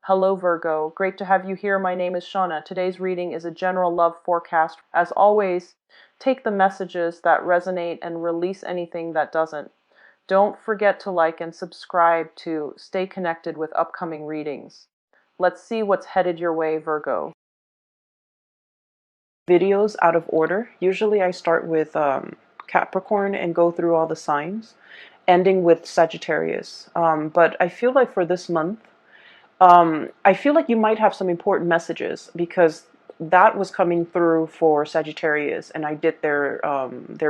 Hello Virgo, great to have you here. My name is Shauna. Today's reading is a general love forecast. As always, take the messages that resonate and release anything that doesn't. Don't forget to like and subscribe to stay connected with upcoming readings. Let's see what's headed your way, Virgo. Videos out of order. Usually I start with Capricorn and go through all the signs, ending with Sagittarius. But I feel like for this month, I feel like you might have some important messages because that was coming through for Sagittarius, and I did their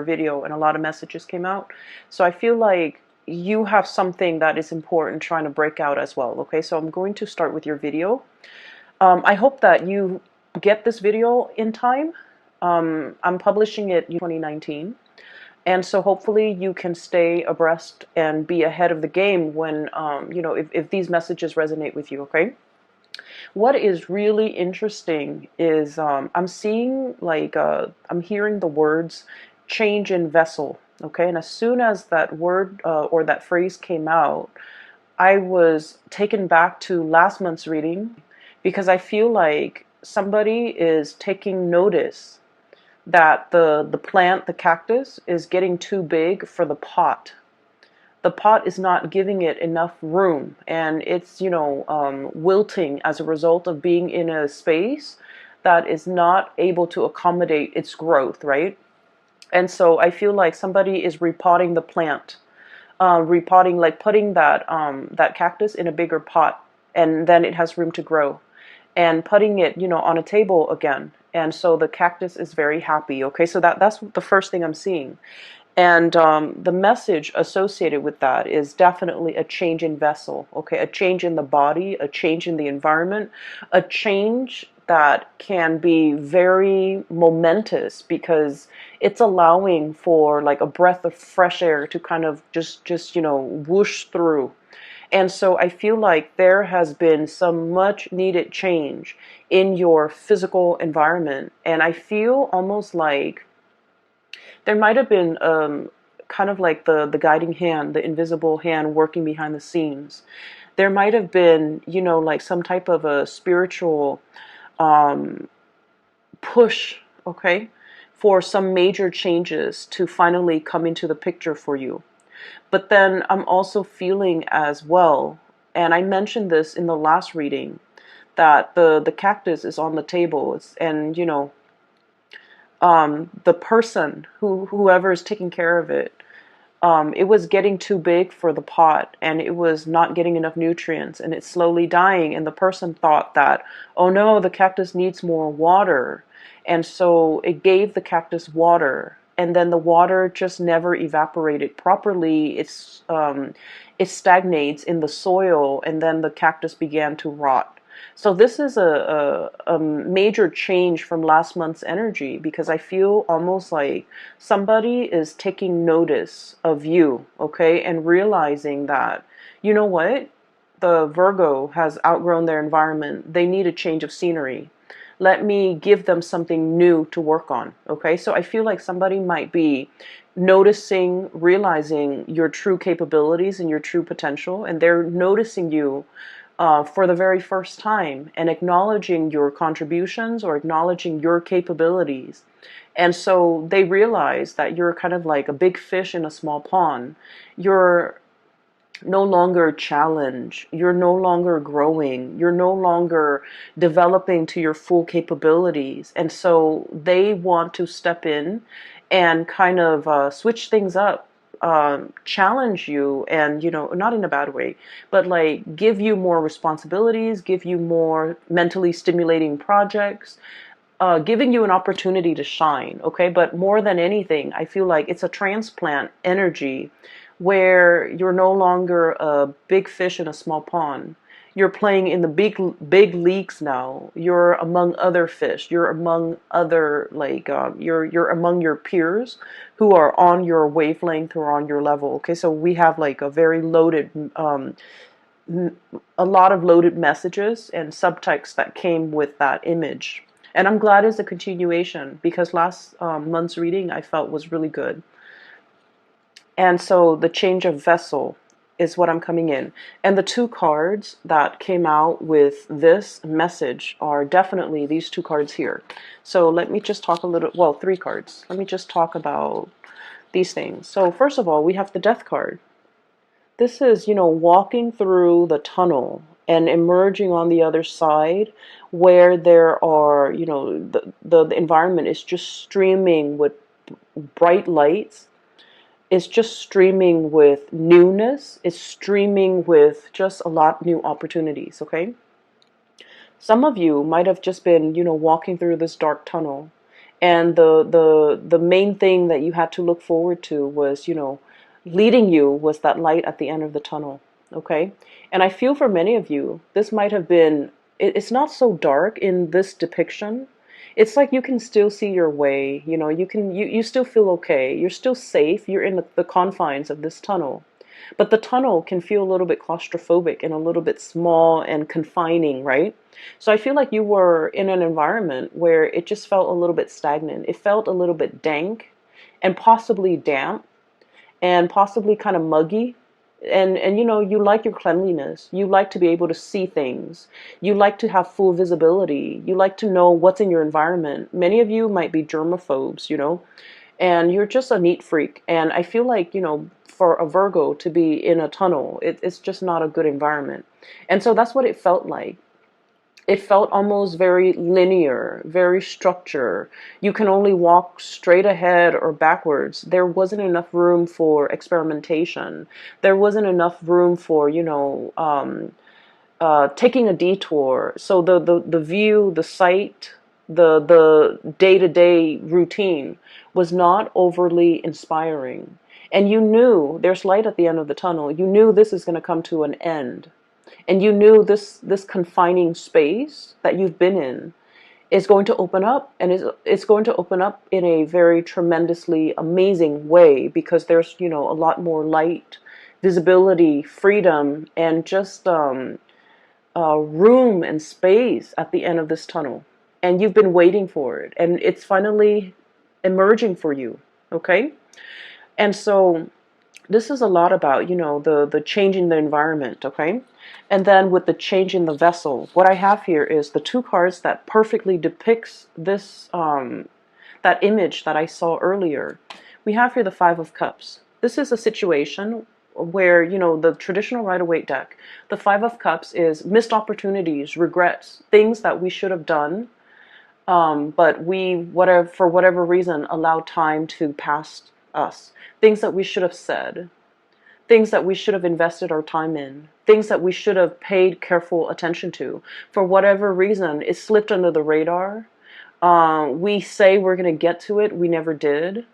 video, and a lot of messages came out. So I feel like you have something that is important trying to break out as well. Okay, so I'm going to start with your video. I hope that you get this video in time. I'm publishing it in 2019. And so hopefully you can stay abreast and be ahead of the game when, if these messages resonate with you, okay? What is really interesting is I'm seeing I'm hearing the words change in vessel, okay? And as soon as that word or that phrase came out, I was taken back to last month's reading because I feel like somebody is taking notice that the plant, the cactus, is getting too big for the pot. The pot is not giving it enough room, and it's, wilting as a result of being in a space that is not able to accommodate its growth, right? And so I feel like somebody is repotting the plant, repotting, like putting that cactus in a bigger pot, and then it has room to grow, and putting it, on a table again. And so the cactus is very happy. Okay, so that's the first thing I'm seeing. And the message associated with that is definitely a change in vessel, okay? A change in the body, a change in the environment, a change that can be very momentous because it's allowing for like a breath of fresh air to kind of just whoosh through. And so I feel like there has been some much needed change in your physical environment. And I feel almost like there might have been kind of like the guiding hand, the invisible hand working behind the scenes. There might have been, like some type of a spiritual push, okay, for some major changes to finally come into the picture for you. But then I'm also feeling as well, and I mentioned this in the last reading, that the cactus is on the table, and the person whoever is taking care of it, it was getting too big for the pot, and it was not getting enough nutrients, and it's slowly dying. And the person thought that, oh no, the cactus needs more water, and so it gave the cactus water, and then the water just never evaporated properly. It stagnates in the soil, and then the cactus began to rot. So this is a major change from last month's energy, because I feel almost like somebody is taking notice of you, okay, and realizing that, you know what, the Virgo has outgrown their environment. They need a change of scenery. Let me give them something new to work on, okay? So I feel like somebody might be noticing, realizing your true capabilities and your true potential, and they're noticing you for the very first time and acknowledging your contributions or acknowledging your capabilities. And so they realize that you're kind of like a big fish in a small pond. You're no longer challenged. You're no longer growing. You're no longer developing to your full capabilities. And so they want to step in and kind of switch things up, challenge you, and not in a bad way, but like give you more responsibilities, give you more mentally stimulating projects, giving you an opportunity to shine, okay? But more than anything, I feel like it's a transplant energy where you're no longer a big fish in a small pond. You're playing in the big leagues now. You're among other fish. You're among other, you're among your peers who are on your wavelength or on your level. Okay, so we have like a very loaded, a lot of loaded messages and subtext that came with that image. And I'm glad it's a continuation, because last month's reading I felt was really good. And so the change of vessel, is what I'm coming in. And the two cards that came out with this message are definitely these two cards here. So let me just talk a little, well, three cards. Let me just talk about these things. So first of all, we have the Death card. This is, walking through the tunnel and emerging on the other side where there are, the environment is just streaming with bright lights. It's just streaming with newness. It's streaming with just a lot of new opportunities, okay? Some of you might have just been, walking through this dark tunnel, and the main thing that you had to look forward to was, leading you was that light at the end of the tunnel, okay? And I feel for many of you, this might have been, it's not so dark in this depiction. It's like you can still see your way, you still feel okay, you're still safe, you're in the confines of this tunnel. But the tunnel can feel a little bit claustrophobic and a little bit small and confining, right? So I feel like you were in an environment where it just felt a little bit stagnant. It felt a little bit dank and possibly damp and possibly kind of muggy. And you like your cleanliness. You like to be able to see things. You like to have full visibility. You like to know what's in your environment. Many of you might be germaphobes, and you're just a neat freak. And I feel like, for a Virgo to be in a tunnel, it's just not a good environment. And so that's what it felt like. It felt almost very linear, very structured. You can only walk straight ahead or backwards. There wasn't enough room for experimentation. There wasn't enough room for, taking a detour. So the view, the sight, the day-to-day routine was not overly inspiring. And you knew there's light at the end of the tunnel. You knew this is going to come to an end. And you knew this confining space that you've been in is going to open up, and it's going to open up in a very tremendously amazing way, because there's, a lot more light, visibility, freedom, and just room and space at the end of this tunnel. And you've been waiting for it, and it's finally emerging for you, okay? And so this is a lot about, the change in the environment, okay? And then with the change in the vessel, what I have here is the two cards that perfectly depicts this, that image that I saw earlier. We have here the Five of Cups. This is a situation where, the traditional Rider-Waite deck, the Five of Cups is missed opportunities, regrets, things that we should have done, but we, for whatever reason, allowed time to pass us. Things that we should have said, things that we should have invested our time in, things that we should have paid careful attention to. For whatever reason, it slipped under the radar. We say we're going to get to it, we never did.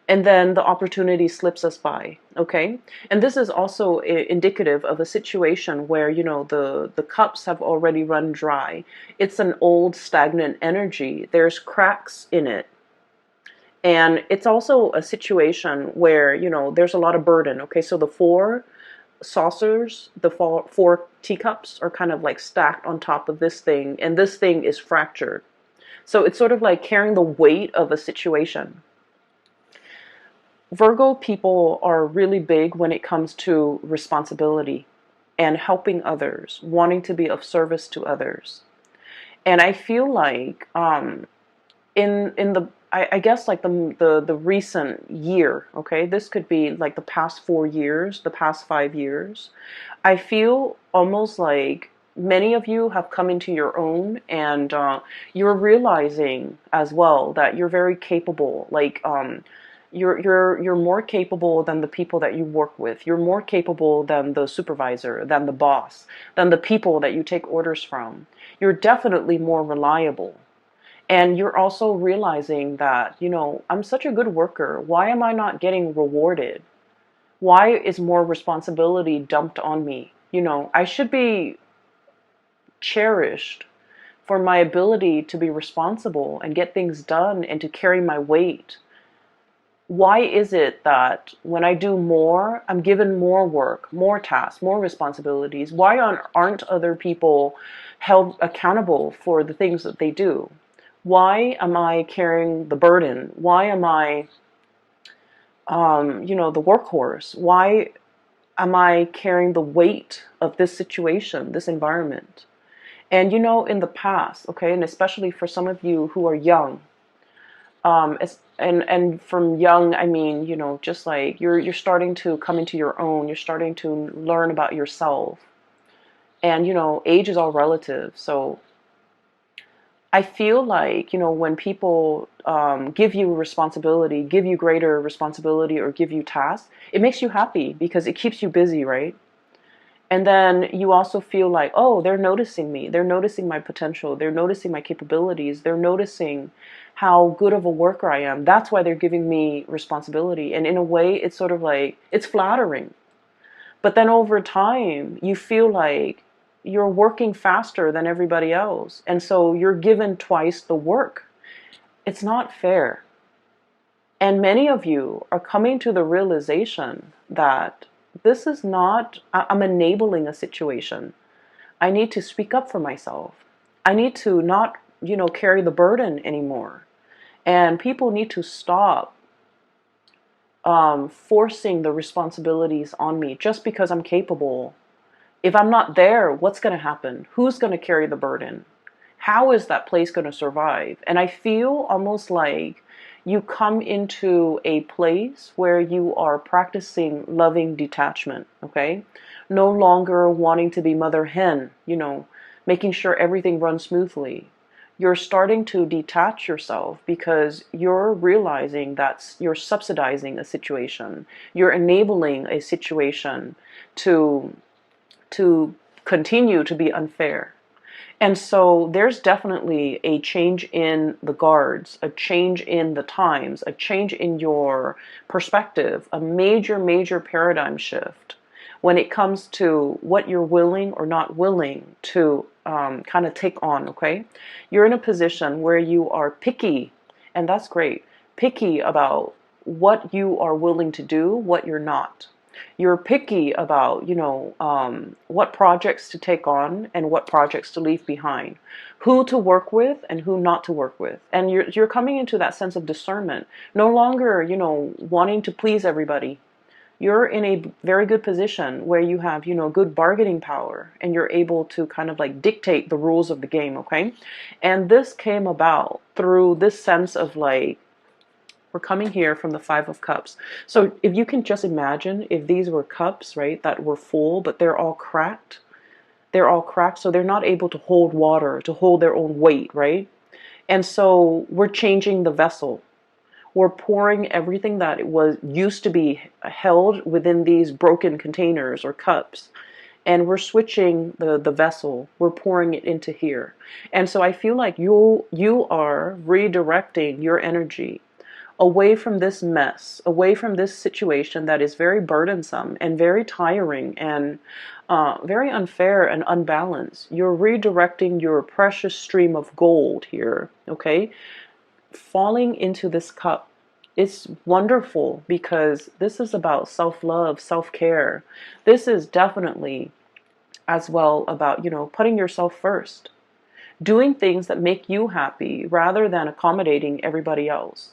And then the opportunity slips us by, okay? And this is also indicative of a situation where, the cups have already run dry. It's an old, stagnant energy. There's cracks in it. And it's also a situation where, there's a lot of burden, okay? So the four saucers, the four teacups are kind of like stacked on top of this thing, and this thing is fractured. So it's sort of like carrying the weight of a situation. Virgo people are really big when it comes to responsibility and helping others, wanting to be of service to others. And I feel like in the I guess like the recent year, okay, this could be like the past 4 years, the past 5 years, I feel almost like many of you have come into your own, and you're realizing as well that you're very capable. Like you're more capable than the people that you work with. You're more capable than the supervisor, than the boss, than the people that you take orders from. You're definitely more reliable. And you're also realizing that, I'm such a good worker. Why am I not getting rewarded? Why is more responsibility dumped on me? I should be cherished for my ability to be responsible and get things done and to carry my weight. Why is it that when I do more, I'm given more work, more tasks, more responsibilities? Why aren't other people held accountable for the things that they do? Why am I carrying the burden? Why am I, the workhorse? Why am I carrying the weight of this situation, this environment? And in the past, okay, and especially for some of you who are young, and from young, I mean, just like you're starting to come into your own, you're starting to learn about yourself. And age is all relative. So I feel like, when people give you responsibility, give you greater responsibility, or give you tasks, it makes you happy because it keeps you busy, right? And then you also feel like, oh, they're noticing me. They're noticing my potential. They're noticing my capabilities. They're noticing how good of a worker I am. That's why they're giving me responsibility. And in a way, it's sort of like, it's flattering. But then over time, you feel like you're working faster than everybody else. And so you're given twice the work. It's not fair. And many of you are coming to the realization that this is not, I'm enabling a situation. I need to speak up for myself. I need to not, carry the burden anymore. And people need to stop forcing the responsibilities on me just because I'm capable. If I'm not there, what's going to happen? Who's going to carry the burden? How is that place going to survive? And I feel almost like you come into a place where you are practicing loving detachment, okay? No longer wanting to be mother hen, making sure everything runs smoothly. You're starting to detach yourself because you're realizing that you're subsidizing a situation. You're enabling a situation to continue to be unfair. And so there's definitely a change in the guards, a change in the times, a change in your perspective, a major, major paradigm shift when it comes to what you're willing or not willing to kind of take on, okay? You're in a position where you are picky, and that's great, picky about what you are willing to do, what you're not. You're picky about, what projects to take on and what projects to leave behind, who to work with and who not to work with. And you're coming into that sense of discernment, no longer, wanting to please everybody. You're in a very good position where you have, good bargaining power and you're able to kind of like dictate the rules of the game, okay? And this came about through this sense of like, we're coming here from the Five of Cups. So if you can just imagine if these were cups, right, that were full, but they're all cracked. They're all cracked, so they're not able to hold water, to hold their own weight, right? And so we're changing the vessel. We're pouring everything that it was used to be held within these broken containers or cups. And we're switching the vessel. We're pouring it into here. And so I feel like you are redirecting your energy away from this mess, away from this situation that is very burdensome and very tiring and very unfair and unbalanced. You're redirecting your precious stream of gold here, okay? Falling into this cup. It's wonderful because this is about self-love, self-care. This is definitely as well about, putting yourself first. Doing things that make you happy rather than accommodating everybody else.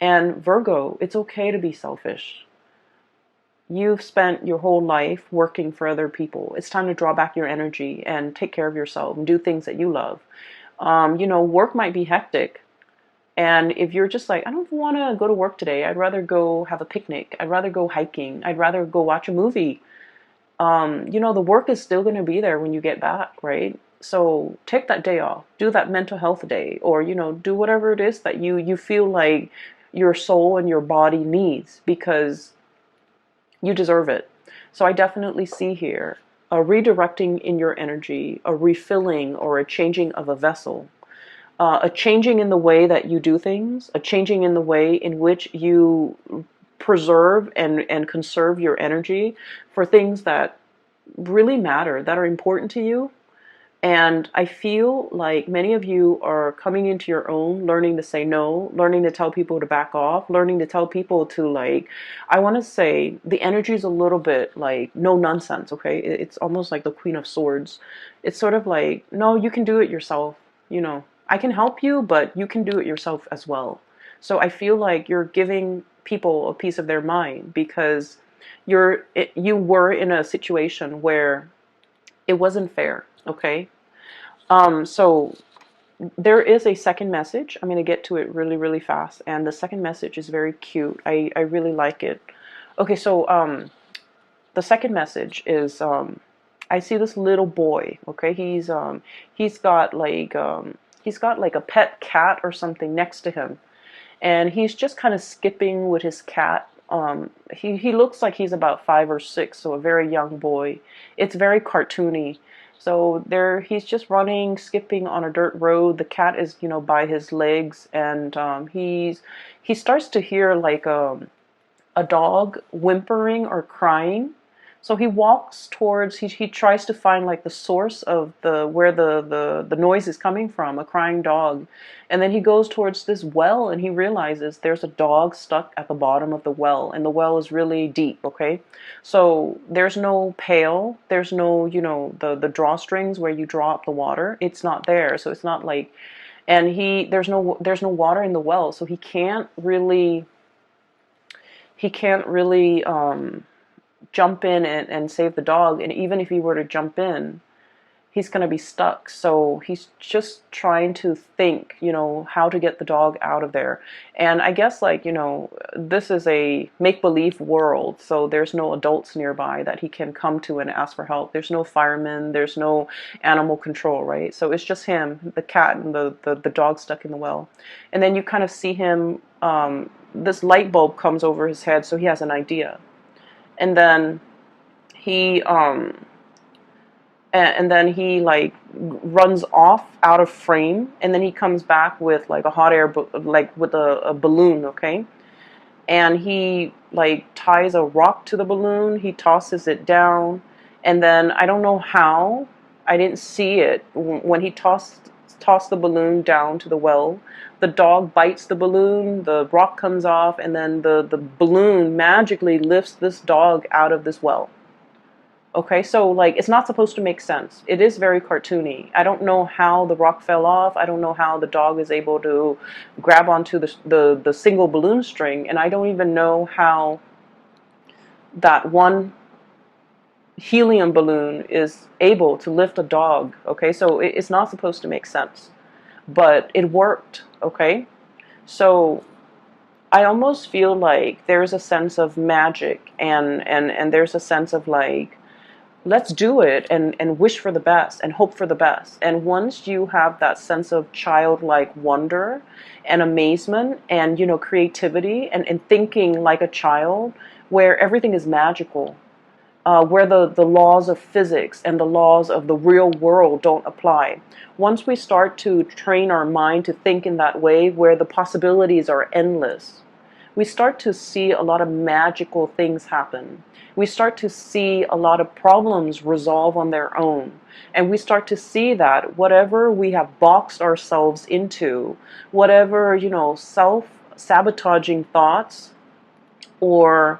And Virgo, it's okay to be selfish. You've spent your whole life working for other people. It's time to draw back your energy and take care of yourself and do things that you love. Work might be hectic. And if you're just like, I don't want to go to work today. I'd rather go have a picnic. I'd rather go hiking. I'd rather go watch a movie. The work is still going to be there when you get back, right? So take that day off. Do that mental health day, or do whatever it is that you feel like your soul and your body needs, because you deserve it. So I definitely see here a redirecting in your energy, a refilling or a changing of a vessel, a changing in the way that you do things, a changing in the way in which you preserve and conserve your energy for things that really matter, that are important to you. And I feel like many of you are coming into your own, learning to say no, learning to tell people to back off, learning to tell people to like, I want to say the energy is a little bit like no nonsense, okay? It's almost like the Queen of Swords. It's sort of like, no, you can do it yourself. I can help you, but you can do it yourself as well. So I feel like you're giving people a piece of their mind because you were in a situation where it wasn't fair, okay? So there is a second message. I'm going to get to it really, really fast. And the second message is very cute. I really like it. Okay, so the second message is I see this little boy. Okay, he's got like he's got like a pet cat or something next to him, and he's just kind of skipping with his cat. He looks like he's about 5 or 6, so a very young boy. It's very cartoony. So there, he's just running, skipping on a dirt road. The cat is, by his legs, and he starts to hear like a dog whimpering or crying. So he walks towards, he tries to find like the source of where the noise is coming from, a crying dog. And then he goes towards this well and he realizes there's a dog stuck at the bottom of the well, and the well is really deep, okay? So there's no pail, there's no, the drawstrings where you draw up the water. It's not there. So it's not like, and there's no water in the well, so he can't really jump in and save the dog. And even if he were to jump in, he's going to be stuck. So he's just trying to think, how to get the dog out of there. And I guess, like, this is a make-believe world, so there's no adults nearby that he can come to and ask for help. There's no firemen, there's no animal control, right? So it's just him, the cat, and the dog stuck in the well. And then you kind of see him, this light bulb comes over his head, so he has an idea. And then he like runs off out of frame, and then he comes back with like a hot air like with a balloon, okay? And he like ties a rock to the balloon, he tosses it down, and then I don't know how, I didn't see it when he tossed the balloon down to the well. The dog bites the balloon, the rock comes off, and then the balloon magically lifts this dog out of this well. Okay, so like it's not supposed to make sense. It is very cartoony. I don't know how the rock fell off. I don't know how the dog is able to grab onto the single balloon string, and I don't even know how that one helium balloon is able to lift a dog. Okay, so it's not supposed to make sense, but it worked. Okay, so I almost feel like there's a sense of magic, and there's a sense of like, let's do it and wish for the best and hope for the best. And once you have that sense of childlike wonder and amazement and, creativity and thinking like a child, where everything is magical, where the laws of physics and the laws of the real world don't apply. Once we start to train our mind to think in that way, where the possibilities are endless, we start to see a lot of magical things happen. We start to see a lot of problems resolve on their own. And we start to see that whatever we have boxed ourselves into, whatever, self-sabotaging thoughts or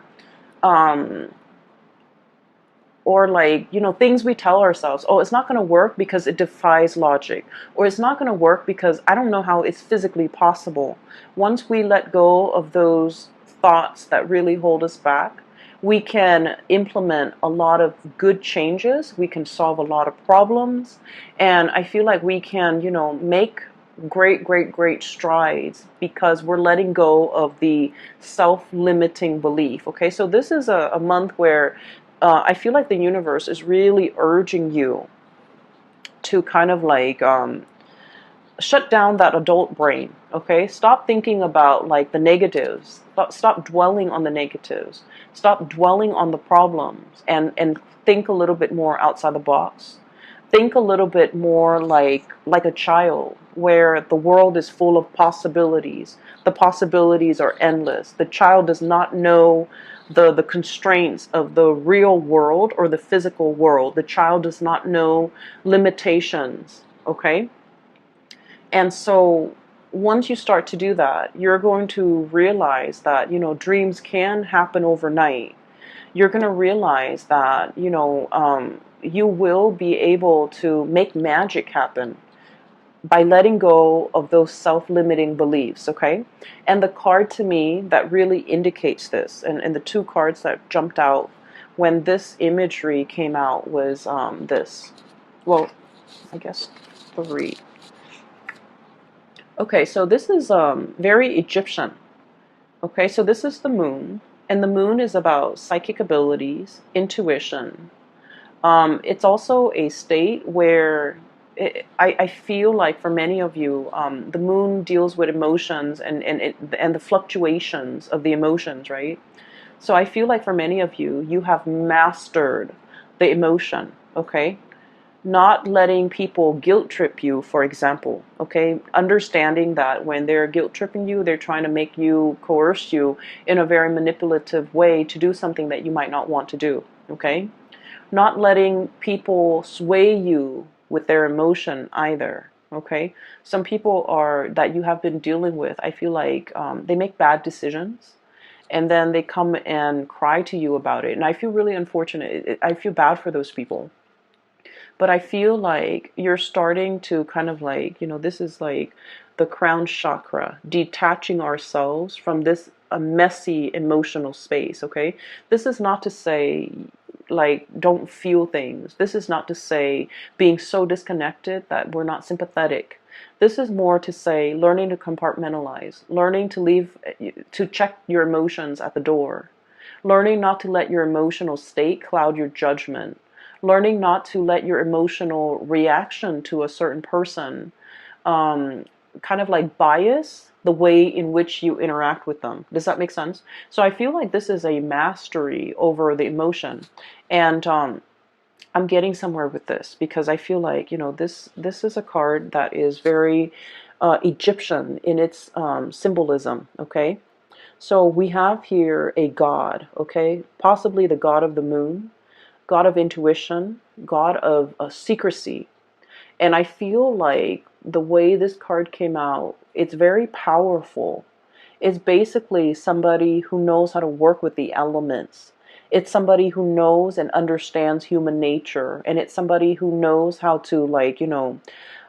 like, things we tell ourselves, oh, it's not going to work because it defies logic, or it's not going to work because I don't know how it's physically possible. Once we let go of those thoughts that really hold us back, we can implement a lot of good changes. We can solve a lot of problems. And I feel like we can, make great, great, great strides because we're letting go of the self-limiting belief. Okay, so this is a month where I feel like the universe is really urging you to kind of like shut down that adult brain, okay? Stop thinking about like the negatives. Stop dwelling on the negatives. Stop dwelling on the problems and think a little bit more outside the box. Think a little bit more like a child, where the world is full of possibilities. The possibilities are endless. The child does not know the constraints of the real world or the physical world. The child does not know limitations, okay? And so once you start to do that, you're going to realize that, dreams can happen overnight. You're going to realize that, you will be able to make magic happen. by letting go of those self-limiting beliefs, okay? And the card to me that really indicates this, and the two cards that jumped out when this imagery came out was this. Well, I guess three. Okay, so this is very Egyptian. Okay, so this is the moon, and the moon is about psychic abilities, intuition. It's also a state where I feel like for many of you, the moon deals with emotions and the fluctuations of the emotions, right? So I feel like for many of you, you have mastered the emotion, okay? Not letting people guilt trip you, for example, okay? Understanding that when they're guilt tripping you, they're trying to make you, coerce you in a very manipulative way to do something that you might not want to do, okay? Not letting people sway you with their emotion either, okay? Some people are that you have been dealing with, I feel like they make bad decisions and then they come and cry to you about it. And I feel really unfortunate. I feel bad for those people. But I feel like you're starting to kind of like, this is like the crown chakra, detaching ourselves from this a messy emotional space, okay? This is not to say like don't feel things. This is not to say being so disconnected that we're not sympathetic. This is more to say learning to compartmentalize, learning to leave, to check your emotions at the door, learning not to let your emotional state cloud your judgment, learning not to let your emotional reaction to a certain person kind of like bias the way in which you interact with them. Does that make sense? So I feel like this is a mastery over the emotion. And I'm getting somewhere with this because I feel like, this is a card that is very Egyptian in its symbolism, okay? So we have here a god, okay? Possibly the god of the moon, god of intuition, god of secrecy. And I feel like the way this card came out, it's very powerful. It's basically somebody who knows how to work with the elements. It's somebody who knows and understands human nature. And it's somebody who knows how to, like,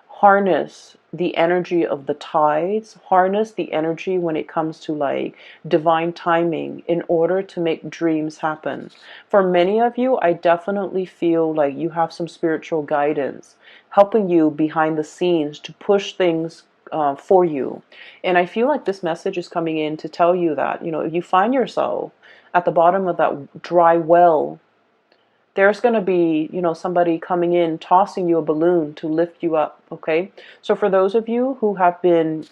harness the energy of the tides, harness the energy when it comes to like divine timing in order to make dreams happen. For many of you, I definitely feel like you have some spiritual guidance helping you behind the scenes to push things for you. And I feel like this message is coming in to tell you that, if you find yourself at the bottom of that dry well, there's going to be, somebody coming in, tossing you a balloon to lift you up, okay? So for those of you who have been,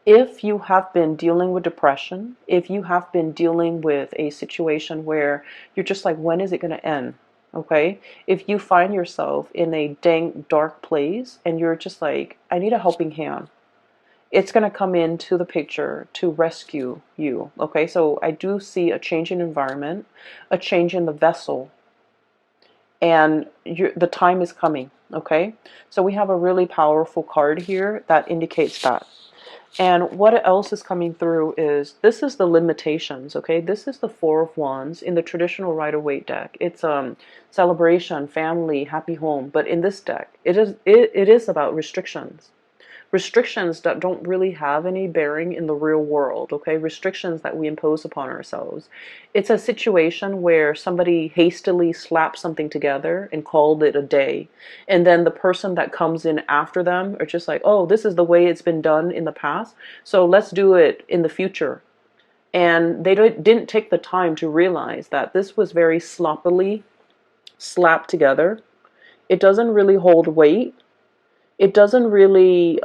if you have been dealing with depression, if you have been dealing with a situation where you're just like, when is it going to end? Okay? If you find yourself in a dank, dark place and you're just like, I need a helping hand, it's going to come into the picture to rescue you. Okay, so I do see a change in environment, a change in the vessel, and the time is coming. Okay, so we have a really powerful card here that indicates that. And what else is coming through is this is the limitations. Okay, this is the Four of Wands in the traditional Rider-Waite deck. It's celebration, family, happy home. But in this deck, it is about restrictions. Restrictions that don't really have any bearing in the real world, okay? Restrictions that we impose upon ourselves. It's a situation where somebody hastily slapped something together and called it a day. And then the person that comes in after them are just like, oh, this is the way it's been done in the past, so let's do it in the future. And they didn't take the time to realize that this was very sloppily slapped together. It doesn't really hold weight. It doesn't really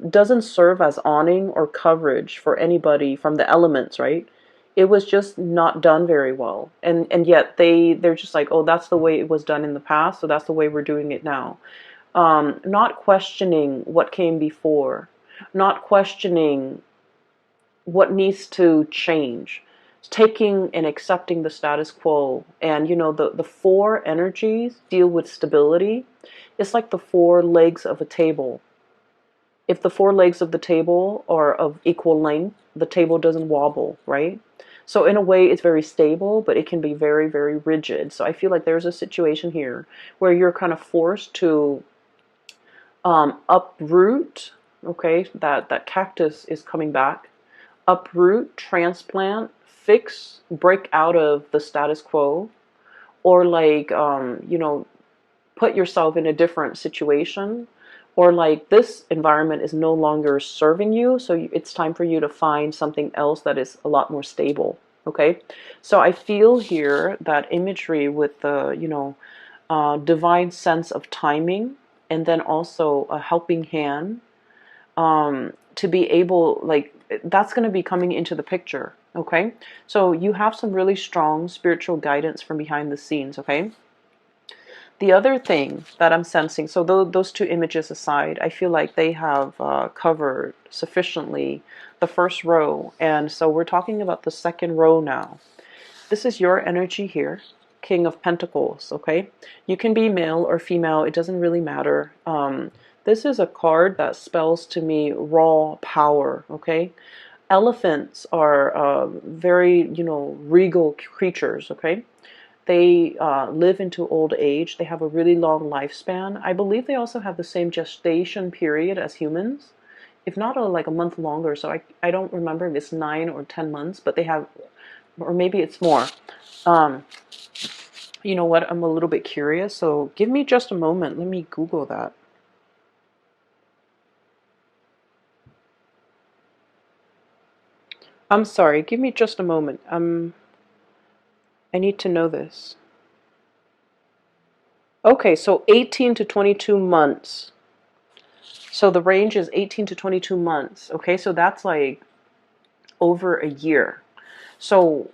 doesn't serve as awning or coverage for anybody from the elements, right? It was just not done very well, and yet they're just like, oh, that's the way it was done in the past, so that's the way we're doing it now. Not questioning what came before, not questioning what needs to change, taking and accepting the status quo. And the four energies deal with stability. It's like the four legs of a table. If the four legs of the table are of equal length, the table doesn't wobble, right? So in a way, it's very stable, but it can be very, very rigid. So I feel like there's a situation here where you're kind of forced to Uproot, okay, that cactus is coming back. Uproot, transplant, fix, break out of the status quo, or like, put yourself in a different situation, or like this environment is no longer serving you, so it's time for you to find something else that is a lot more stable. Okay, so I feel here that imagery with the divine sense of timing, and then also a helping hand, to be able, like, that's going to be coming into the picture. Okay, so you have some really strong spiritual guidance from behind the scenes. Okay, the other thing that I'm sensing, so those two images aside, I feel like they have covered sufficiently the first row. And so we're talking about the second row now. This is your energy here, King of Pentacles, okay? You can be male or female, it doesn't really matter. This is a card that spells to me raw power, okay? Elephants are very, regal creatures, okay? They live into old age. They have a really long lifespan. I believe they also have the same gestation period as humans, if not like a month longer. So I don't remember if it's 9 or 10 months, but they have, or maybe it's more. You know what? I'm a little bit curious. So give me just a moment. Let me Google that. I'm sorry. Give me just a moment. I need to know this. Okay, so 18 to 22 months. So the range is 18 to 22 months. Okay, so that's like over a year. So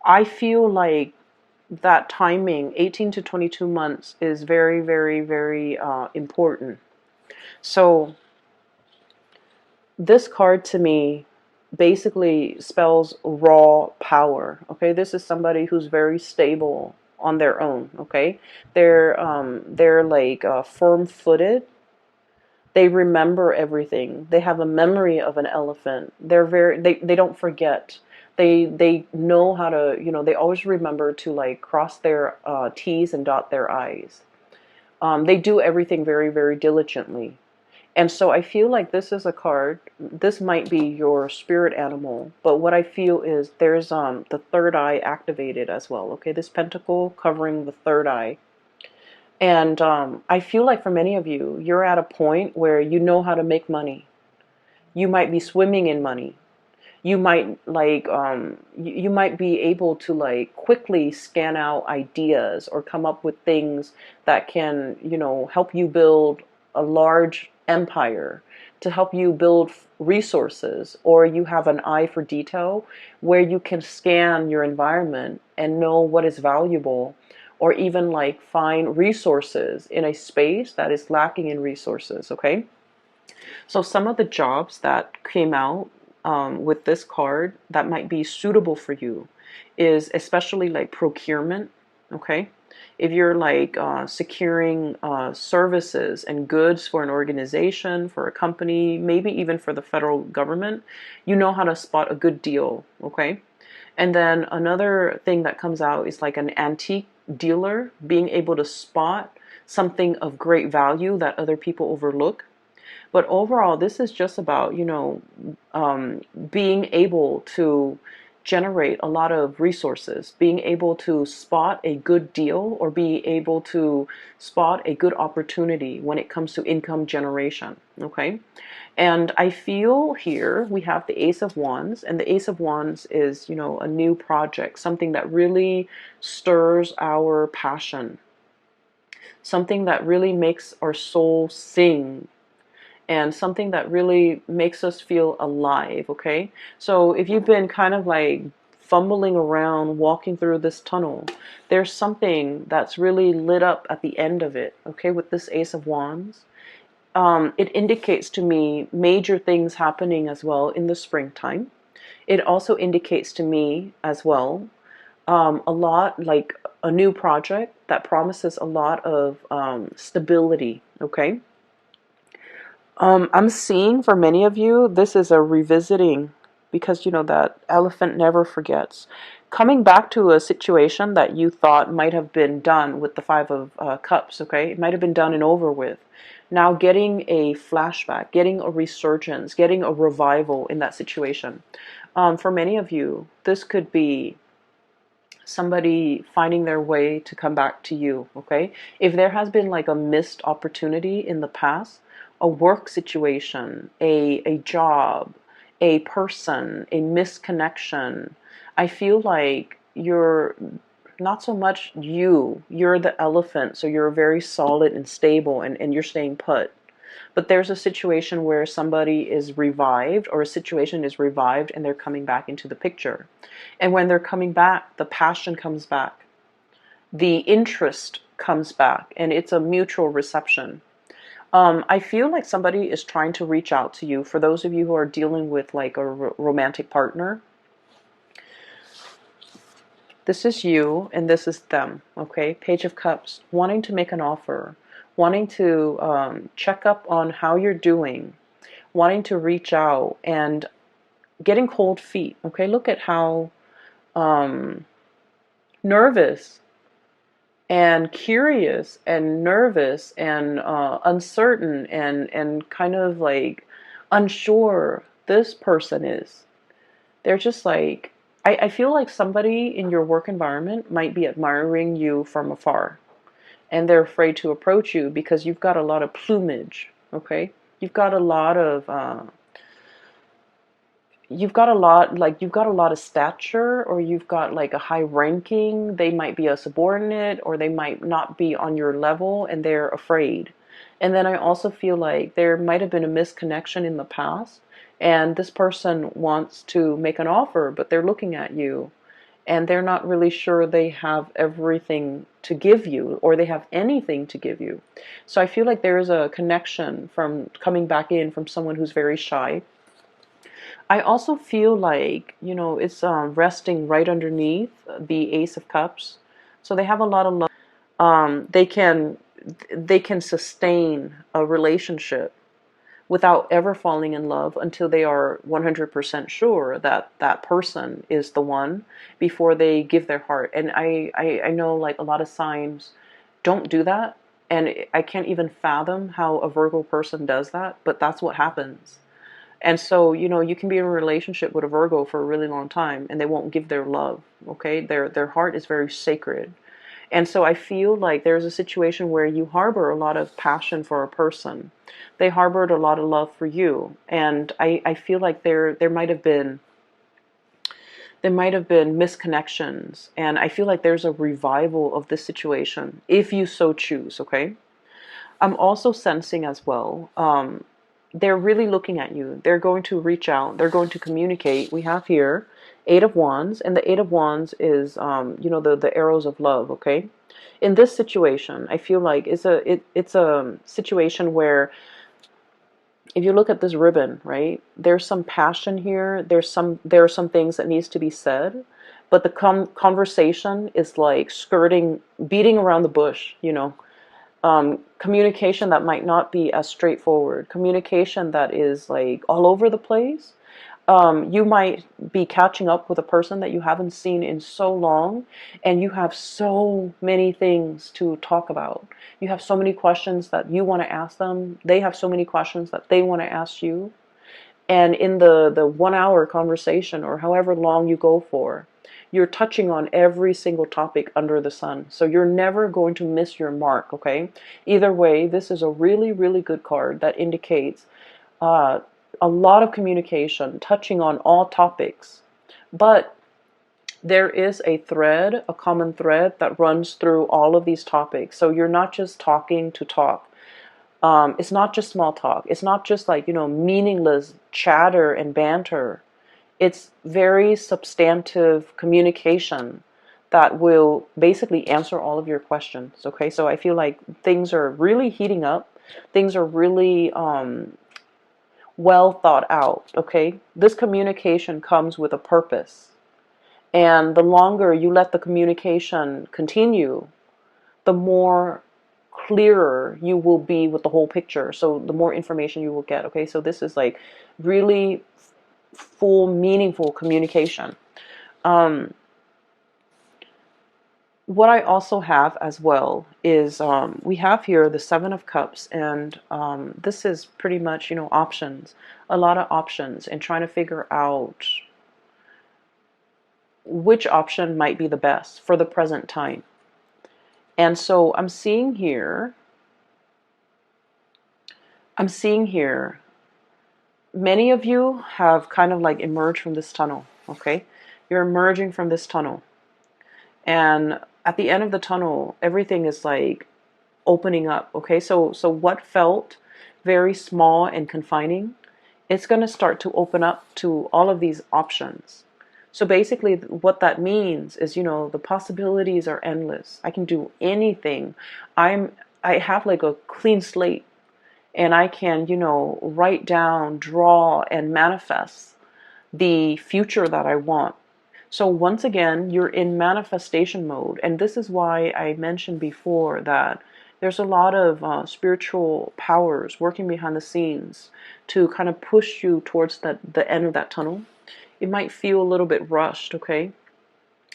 I feel like that timing, 18 to 22 months, is very, very, very important. So this card to me basically spells raw power. Okay, this is somebody who's very stable on their own. Okay, they're like firm-footed. They remember everything. They have a memory of an elephant. They don't forget. They know how to, they always remember to like cross their T's and dot their I's. They do everything very, very diligently. And so I feel like this is a card. This might be your spirit animal, but what I feel is there's the third eye activated as well. Okay, this pentacle covering the third eye. And I feel like for many of you, you're at a point where you know how to make money. You might be swimming in money. You might like you might be able to like quickly scan out ideas or come up with things that can, help you build a large empire, to help you build resources, or you have an eye for detail where you can scan your environment and know what is valuable, or even like find resources in a space that is lacking in resources. Okay, so some of the jobs that came out with this card that might be suitable for you is especially like procurement. Okay, if you're like securing services and goods for an organization, for a company, maybe even for the federal government, you know how to spot a good deal. Okay, and then another thing that comes out is like an antique dealer, being able to spot something of great value that other people overlook. But overall, this is just about, being able to generate a lot of resources, being able to spot a good deal, or be able to spot a good opportunity when it comes to income generation. Okay. And I feel here we have the Ace of Wands, and the Ace of Wands is, a new project, something that really stirs our passion, something that really makes our soul sing, and something that really makes us feel alive. Okay, so if you've been kind of like fumbling around walking through this tunnel, there's something that's really lit up at the end of it. Okay, with this Ace of Wands, it indicates to me major things happening as well in the springtime. It also indicates to me as well a lot like a new project that promises a lot of stability. Okay, I'm seeing for many of you, this is a revisiting, because that elephant never forgets. Coming back to a situation that you thought might have been done with the Five of Cups, okay? It might have been done and over with. now getting a flashback, getting a resurgence, getting a revival in that situation. For many of you, this could be somebody finding their way to come back to you, okay? If there has been like a missed opportunity in the past, a work situation, a job, a person, a misconnection, I feel like you're not so much you're the elephant, so you're very solid and stable, and you're staying put. But there's a situation where somebody is revived, or a situation is revived, and they're coming back into the picture. And when they're coming back, the passion comes back, the interest comes back, and it's a mutual reception. I feel like somebody is trying to reach out to you. For those of you who are dealing with like a romantic partner, this is you and this is them, okay? Page of Cups, wanting to make an offer, wanting to check up on how you're doing, wanting to reach out, and getting cold feet, okay? Look at how nervous and curious and nervous and uncertain and kind of like unsure this person is. They're just like, I feel like somebody in your work environment might be admiring you from afar, and they're afraid to approach you because you've got a lot of plumage, okay? You've got a lot of you've got a lot of stature, or you've got like a high ranking. They might be a subordinate, or they might not be on your level, and they're afraid. And then I also feel like there might have been a misconnection in the past, and this person wants to make an offer, but they're looking at you and they're not really sure they have everything to give you, or they have anything to give you. So I feel like there is a connection from coming back in from someone who's very shy. I also feel like, it's resting right underneath the Ace of Cups. So they have a lot of love. They can sustain a relationship without ever falling in love until they are 100% sure that that person is the one before they give their heart. And I know like a lot of signs don't do that. And I can't even fathom how a Virgo person does that, but that's what happens. And so, you can be in a relationship with a Virgo for a really long time and they won't give their love, okay? Their heart is very sacred. And so I feel like there's a situation where you harbor a lot of passion for a person. They harbored a lot of love for you. And I feel like there might have been misconnections. And I feel like there's a revival of this situation, if you so choose, okay? I'm also sensing as well, they're really looking at you. They're going to reach out. They're going to communicate. We have here Eight of Wands, and the Eight of Wands is, the arrows of love. Okay, in this situation, I feel like it's a situation where, if you look at this ribbon, right, there's some passion here. There are some things that needs to be said, but the conversation is like beating around the bush. Communication that might not be as straightforward, communication that is like all over the place. You might be catching up with a person that you haven't seen in so long, and you have so many things to talk about. You have so many questions that you want to ask them. They have so many questions that they want to ask you. And in the 1 hour conversation, or however long you go for, you're touching on every single topic under the sun. So you're never going to miss your mark, okay? Either way, this is a really, really good card that indicates a lot of communication, touching on all topics. But there is a thread, a common thread that runs through all of these topics. So you're not just talking to talk. It's not just small talk. It's not just like, meaningless chatter and banter. It's very substantive communication that will basically answer all of your questions. Okay, so I feel like things are really heating up. Things are really well thought out. Okay, this communication comes with a purpose. And the longer you let the communication continue, the more clearer you will be with the whole picture. So the more information you will get. Okay, so this is like really full, meaningful communication. What I also have as well is we have here the Seven of Cups, and this is pretty much, options, a lot of options, and trying to figure out which option might be the best for the present time. And so I'm seeing here, many of you have kind of like emerged from this tunnel, okay? You're emerging from this tunnel. And at the end of the tunnel, everything is like opening up, okay? So what felt very small and confining, it's going to start to open up to all of these options. So basically what that means is, the possibilities are endless. I can do anything. I have like a clean slate, and I can, write down, draw, and manifest the future that I want. So once again, you're in manifestation mode. And this is why I mentioned before that there's a lot of spiritual powers working behind the scenes to kind of push you towards the end of that tunnel. It might feel a little bit rushed, okay?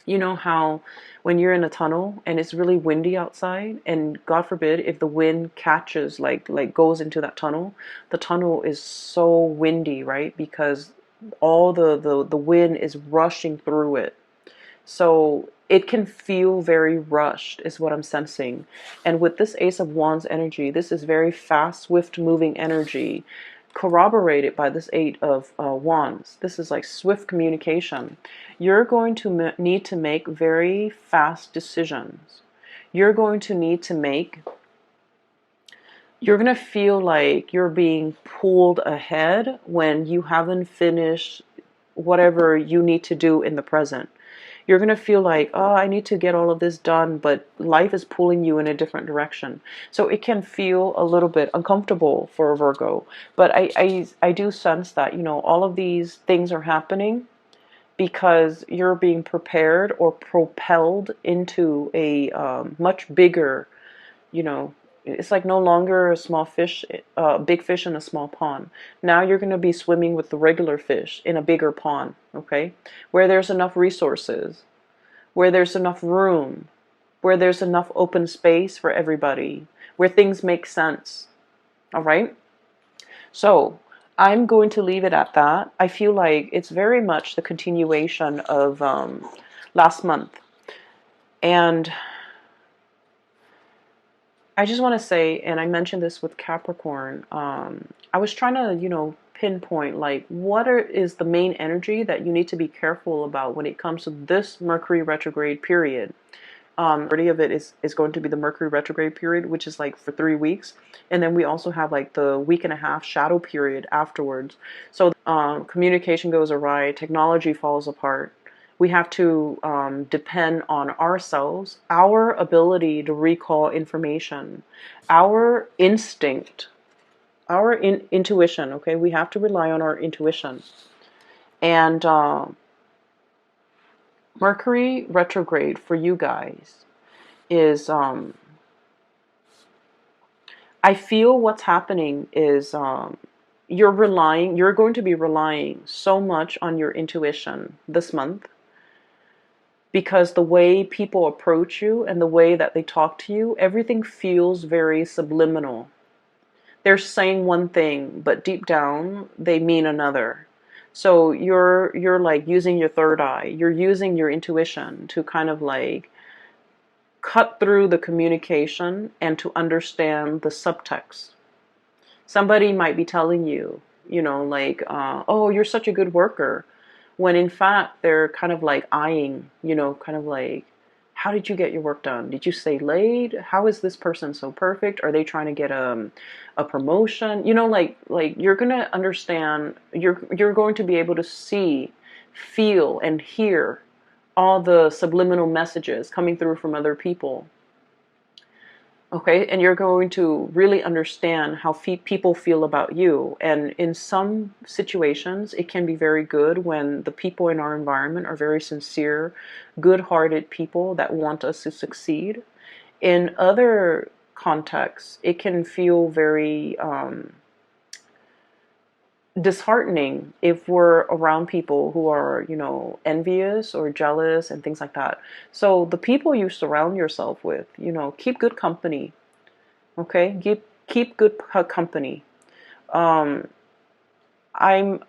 You know how when you're in a tunnel and it's really windy outside, and God forbid if the wind catches, like goes into that tunnel, the tunnel is so windy, right? Because all the wind is rushing through it. So it can feel very rushed, is what I'm sensing. And with this Ace of Wands energy, this is very fast, swift moving energy, corroborated by this Eight of Wands. This is like swift communication. You're going to need to make very fast decisions. You're going to need to make, you're going to feel like you're being pulled ahead when you haven't finished whatever you need to do in the present. You're going to feel like, oh, I need to get all of this done, but life is pulling you in a different direction. So it can feel a little bit uncomfortable for a Virgo. But I do sense that, all of these things are happening because you're being prepared or propelled into a much bigger, you know, it's like no longer a small fish, big fish in a small pond. Now you're going to be swimming with the regular fish in a bigger pond, okay? Where there's enough resources, where there's enough room, where there's enough open space for everybody, where things make sense, all right? So I'm going to leave it at that. I feel like it's very much the continuation of last month. And I just want to say, and I mentioned this with Capricorn, I was trying to, pinpoint like is the main energy that you need to be careful about when it comes to this Mercury retrograde period. Majority of it is going to be the Mercury retrograde period, which is like for 3 weeks. And then we also have like the week and a half shadow period afterwards. So communication goes awry, technology falls apart. We have to depend on ourselves, our ability to recall information, our instinct, our intuition, okay? We have to rely on our intuition. And Mercury retrograde for you guys is, I feel what's happening is you're going to be relying so much on your intuition this month, because the way people approach you and the way that they talk to you, everything feels very subliminal. They're saying one thing, but deep down they mean another. So you're like using your third eye. You're using your intuition to kind of like cut through the communication and to understand the subtext. Somebody might be telling you, like, oh, you're such a good worker, when in fact they're kind of like eyeing, kind of like, how did you get your work done? Did you stay late? How is this person so perfect? Are they trying to get a promotion? Like you're gonna understand. You're going to be able to see, feel, and hear all the subliminal messages coming through from other people. Okay, and you're going to really understand how people feel about you. And in some situations, it can be very good when the people in our environment are very sincere, good-hearted people that want us to succeed. In other contexts, it can feel very disheartening if we're around people who are, you know, envious or jealous and things like that. So the people you surround yourself with, you know, keep good company. Okay, keep good company. Um, I'm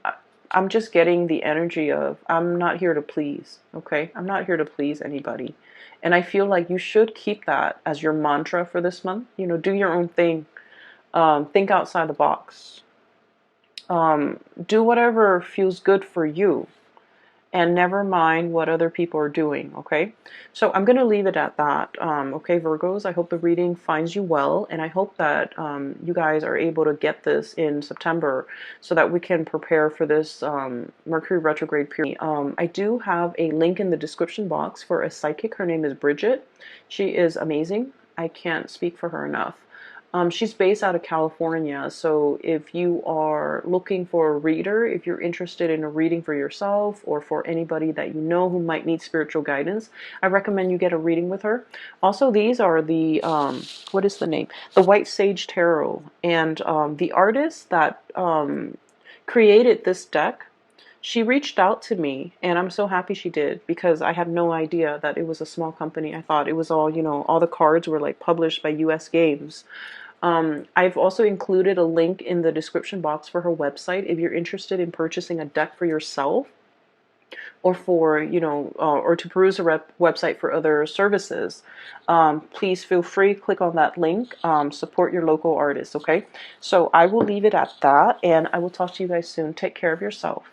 I'm just getting the energy of I'm not here to please. Okay, I'm not here to please anybody, and I feel like you should keep that as your mantra for this month. You know, do your own thing. Think outside the box. Do whatever feels good for you, and never mind what other people are doing, okay? So I'm going to leave it at that. Okay, Virgos, I hope the reading finds you well, and I hope that you guys are able to get this in September so that we can prepare for this Mercury retrograde period. I do have a link in the description box for a psychic. Her name is Bridget. She is amazing. I can't speak for her enough. She's based out of California, so if you are looking for a reader, if you're interested in a reading for yourself or for anybody that you know who might need spiritual guidance, I recommend you get a reading with her. Also, these are the, what is the name? The White Sage Tarot. And the artist that created this deck, she reached out to me, and I'm so happy she did because I had no idea that it was a small company. I thought it was all, you know, all the cards were like published by US Games. I've also included a link in the description box for her website if you're interested in purchasing a deck for yourself or for, you know, or to peruse a website for other services. Please feel free, click on that link, support your local artists, okay? So I will leave it at that, and I will talk to you guys soon. Take care of yourself.